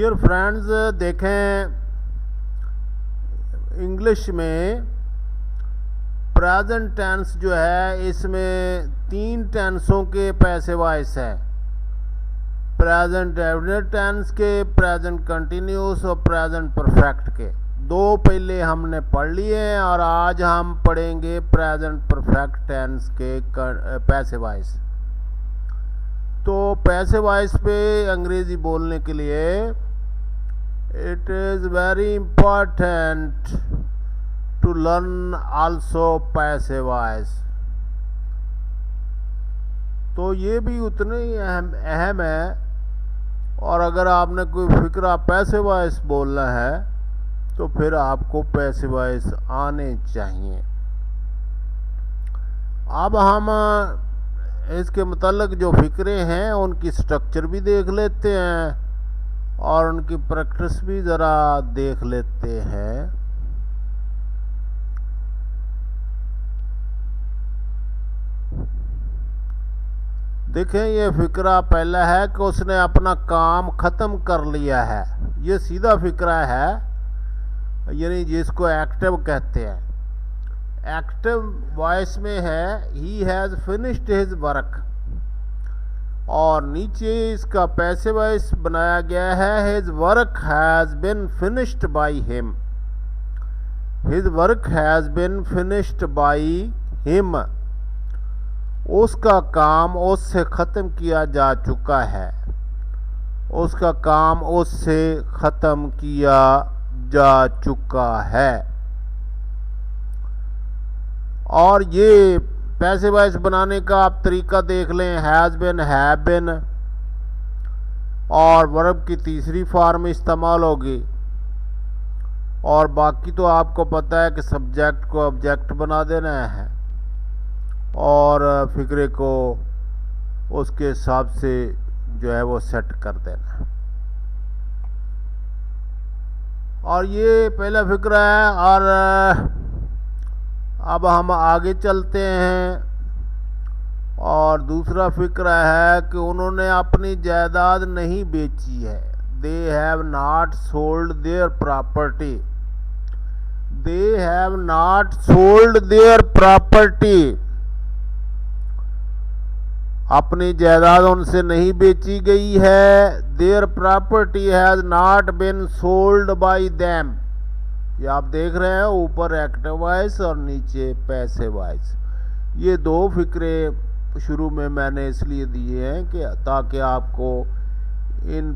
Dear friends, देखें English में present tense जो है इसमें 3 टेंसों के पैसिव वॉइस है। प्रेजेंट डेफिनिट टेंस के, प्रेजेंट कंटिन्यूस और प्रेजेंट परफेक्ट के। 2 पहले हमने पढ़ लिए हैं और आज हम पढ़ेंगे प्रेजेंट परफेक्ट टेंस के पैसिव वॉइस। तो पैसिव वॉइस पे अंग्रेजी बोलने के लिए it is very important to learn also passive voice. तो ये भी उतने ही अहम है। और अगर आपने कोई फिक्रा पैसिव वॉइस बोलना है तो फिर आपको पैसिव वॉइस आने चाहिए। अब हम इसके मतलब जो फिक्रे हैं उनकी स्ट्रक्चर भी देख लेते हैं और उनकी प्रैक्टिस भी ज़रा देख लेते हैं। देखें, ये फिक्रा पहला है कि उसने अपना काम ख़त्म कर लिया है। ये सीधा फिक्रा है, यानी जिसको एक्टिव कहते हैं। एक्टिव वॉइस में है he has finished his work, और नीचे इसका पैसिव वॉइस बनाया गया है his work has been finished by him. His work has been finished by him, उसका काम उससे ख़त्म किया जा चुका है। उसका काम उससे ख़त्म किया जा चुका है। और ये पैसिव वॉइस बनाने का आप तरीका देख लें, हैज़ बिन, हैव बिन, और वर्ब की तीसरी फॉर्म इस्तेमाल होगी। और बाकी तो आपको पता है कि सब्जेक्ट को ऑब्जेक्ट बना देना है और फिक्रे को उसके हिसाब से जो है वो सेट कर देना है। और ये पहला फिक्रा है। और अब हम आगे चलते हैं और दूसरा फिक्रा है कि उन्होंने अपनी जायदाद नहीं बेची है। They have not sold their property. They have not sold their property, अपनी जायदाद उनसे नहीं बेची गई है। Their property has not been sold by them. ये आप देख रहे हैं, ऊपर एक्टिव वॉइस और नीचे पैसिव वॉइस। ये 2 फिक्रे शुरू में मैंने इसलिए दिए हैं कि ताकि आपको इन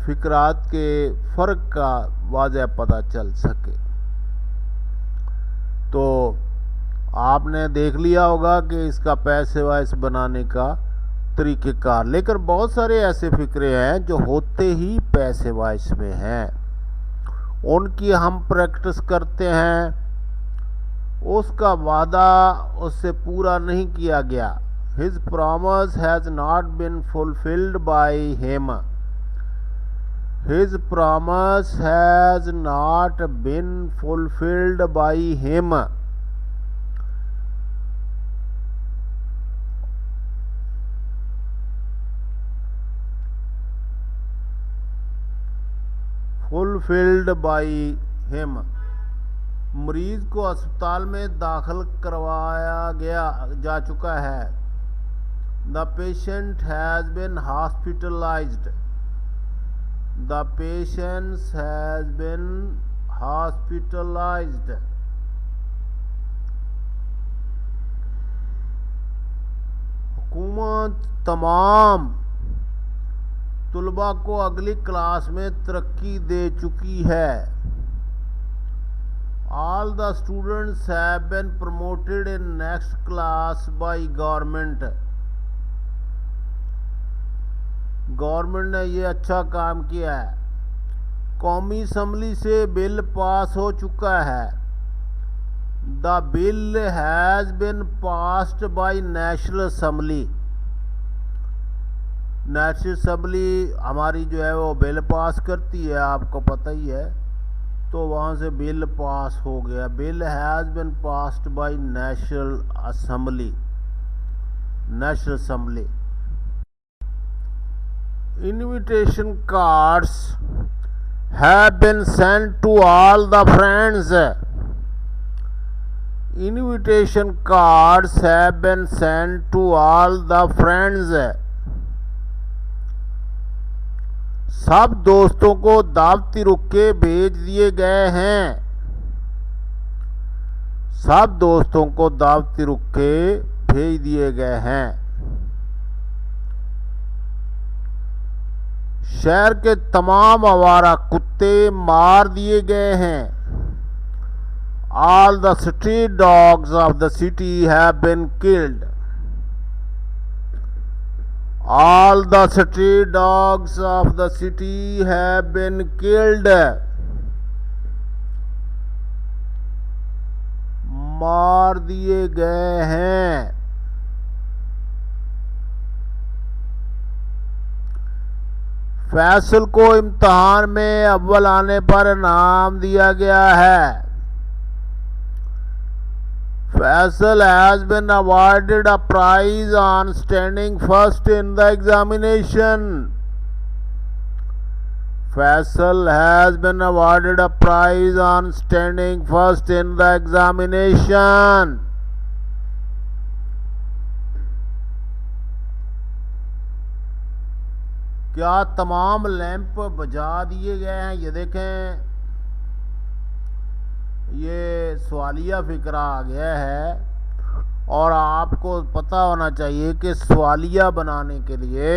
फिक्रात के फ़र्क का वाज़ह पता चल सके। तो आपने देख लिया होगा कि इसका पैसिव वॉइस बनाने का तरीक़ेकार। लेकिन बहुत सारे ऐसे फिक्रे हैं जो होते ही पैसिव वॉइस में हैं, उनकी हम प्रैक्टिस करते हैं। उसका वादा उससे पूरा नहीं किया गया। His promise has not been fulfilled by him. His promise has not been fulfilled by him. Fulfilled by him, मरीज को अस्पताल में दाखिल करवाया गया जा चुका है। The patient has been hospitalised. The patient has been hospitalised. हुकूमत तमाम तुलबा को अगली क्लास में तरक्की दे चुकी है। All the students have been promoted in next class by government. Government ने ये अच्छा काम किया है। कौमी असम्बली से बिल पास हो चुका है। The bill has been passed by national assembly. National assembly हमारी जो है वो बिल पास करती है, आपको पता ही है। तो वहाँ से बिल पास हो गया। Bill has been passed by national assembly. National assembly Invitation cards have been sent to all the friends. Invitation cards have been sent to all the friends. सब दोस्तों को दावती रुक्के भेज दिए गए हैं। सब दोस्तों को दावती रुक्के भेज दिए गए हैं। शहर के तमाम आवारा कुत्ते मार दिए गए हैं। All the street dogs of the city have been killed. All the street dogs of the city have been killed. मार दिए गए हैं। फैसल को इम्तिहान में अव्वल आने पर इनाम दिया गया है। Faisal has been awarded a prize on standing first in the examination. Faisal has been awarded a prize on standing first in the examination. क्या तमाम लैंप बुझा दिए गए हैं? ये देखें, ये सवालिया फिक्रा आ गया है और आपको पता होना चाहिए कि सवालिया बनाने के लिए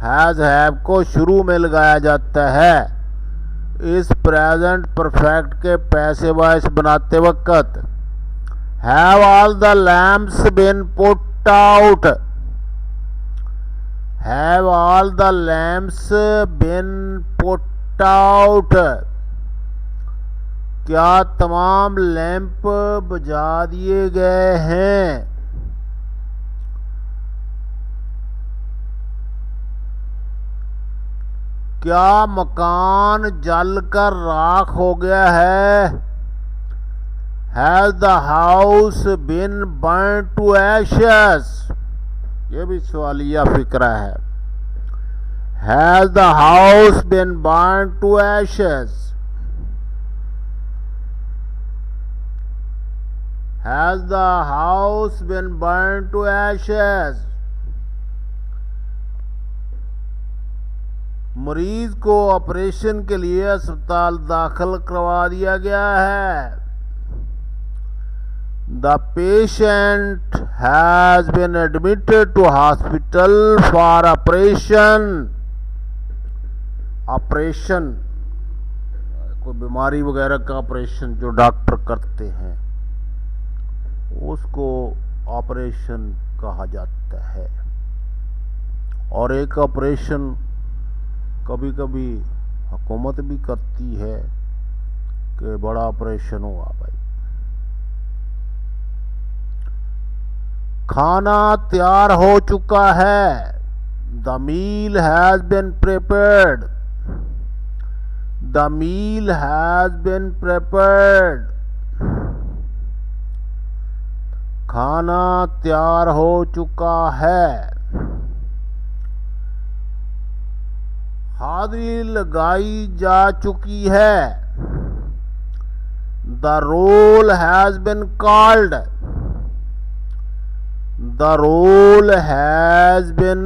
हैज़ हैव को शुरू में लगाया जाता है। इस प्रेजेंट परफेक्ट के पैसे वॉइस बनाते वक्त have all the lamps been put out. Have all the lamps been put out. क्या तमाम लैंप बुझा दिए गए हैं? क्या मकान जलकर राख हो गया है? Has the house been burnt to ashes? ये भी सवालिया फिक्रा है। Has the house been burnt to ashes? Has the house been burned to ashes? मरीज को ऑपरेशन के लिए अस्पताल दाखिल करवा दिया गया है। The patient has been admitted to hospital for operation. Operation कोई बीमारी वगैरह का ऑपरेशन जो डॉक्टर करते हैं उसको ऑपरेशन कहा जाता है। और एक ऑपरेशन कभी कभी हुकूमत भी करती है कि बड़ा ऑपरेशन हुआ भाई। खाना तैयार हो चुका है। The meal has been prepared. The meal has been prepared. खाना तैयार हो चुका है। हाजिरी लगाई जा चुकी है। The roll has been called. The roll has been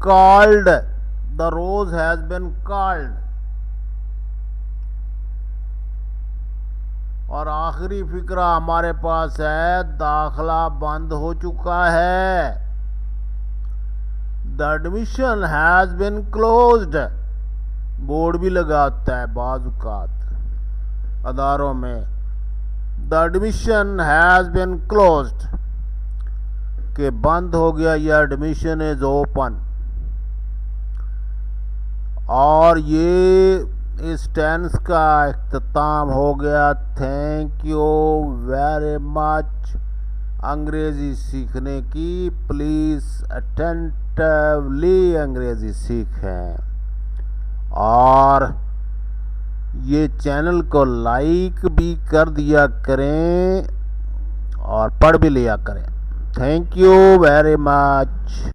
called. The rose has been called. और आखिरी फिक्रा हमारे पास है, दाखला बंद हो चुका है। The admission has been closed. Board भी लगाता है बाज़ औक़ात अदारों में, the admission has been closed, के बंद हो गया, यह एडमिशन इज ओपन। और ये इस टेंस का इख्तिताम हो गया। Thank you very much. अंग्रेज़ी सीखने की प्लीज़ अटेंटिवली अंग्रेज़ी सीखें और ये चैनल को लाइक भी कर दिया करें और पढ़ भी लिया करें। Thank you very much.